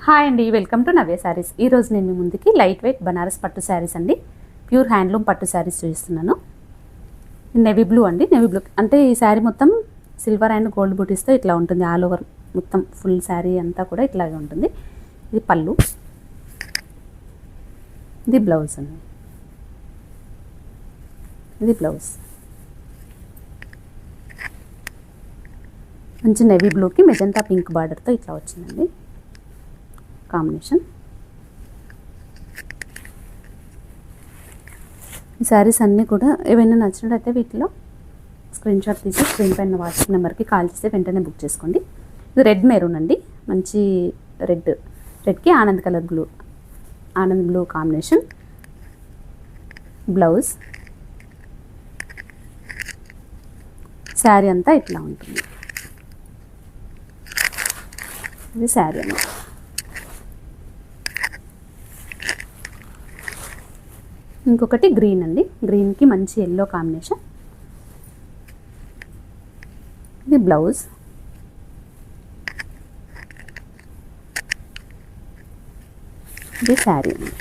Hi అండి, welcome to నవ్య శారీస్. ఈరోజు నేను మీ ముందుకి లైట్ వెయిట్ బనారస్ పట్టు శారీస్ అండి, ప్యూర్ హ్యాండ్లూమ్ పట్టు శారీస్ చూపిస్తున్నాను. నెవీ బ్లూ అండి, నెవీ బ్లూ అంటే ఈ శారీ మొత్తం సిల్వర్ అండ్ గోల్డ్ బూటీస్తో ఇట్లా ఉంటుంది. ఆల్ ఓవర్ మొత్తం ఫుల్ శారీ అంతా కూడా ఇట్లాగే ఉంటుంది. ఇది పళ్ళు, ఇది బ్లౌజ్ అండి, ఇది బ్లౌజ్. మంచి నెవీ బ్లూకి మెజంతా పింక్ బార్డర్తో ఇట్లా వచ్చిందండి కాంబినేషన్. ఈ శారీస్ అన్నీ కూడా ఏవైనా నచ్చినట్టయితే వీటిలో స్క్రీన్ షాట్ తీసి స్క్రీన్ పైన వాట్సాప్ నెంబర్కి కాల్ చేస్తే వెంటనే బుక్ చేసుకోండి. ఇది రెడ్ మెరూన్ అండి, మంచి రెడ్కి ఆనంద్ కలర్ బ్లూ, ఆనంద్ బ్లూ కాంబినేషన్. బ్లౌజ్, శారీ అంతా ఇట్లా ఉంటుంది. ఇది శారీ అన్నమాట. ఇంకొకటి గ్రీన్ అండి, గ్రీన్కి మంచి ఎల్లో కాంబినేషన్. ఇది బ్లౌజ్, ఇది శారీ అండి.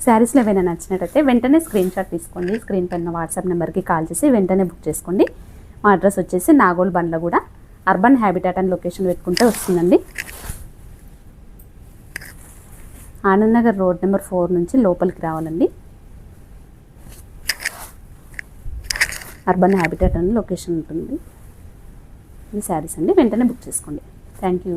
శారీస్లో ఏమైనా నచ్చినట్టయితే వెంటనే స్క్రీన్ షాట్ తీసుకోండి, స్క్రీన్ పైన వాట్సాప్ నెంబర్కి కాల్ చేసి వెంటనే బుక్ చేసుకోండి. మా అడ్రస్ వచ్చేసి నాగోల్ బండ్లగూడ, అర్బన్ హ్యాబిటాట్ అని లొకేషన్ పెట్టుకుంటే వస్తుందండి. ఆనంద్ నగర్ రోడ్ నెంబర్ 4 నుంచి లోపలికి రావాలండి. అర్బన్ హ్యాబిటాట్ అని లొకేషన్ ఉంటుంది. ఈ శారీస్ అండి, వెంటనే బుక్ చేసుకోండి. Thank you.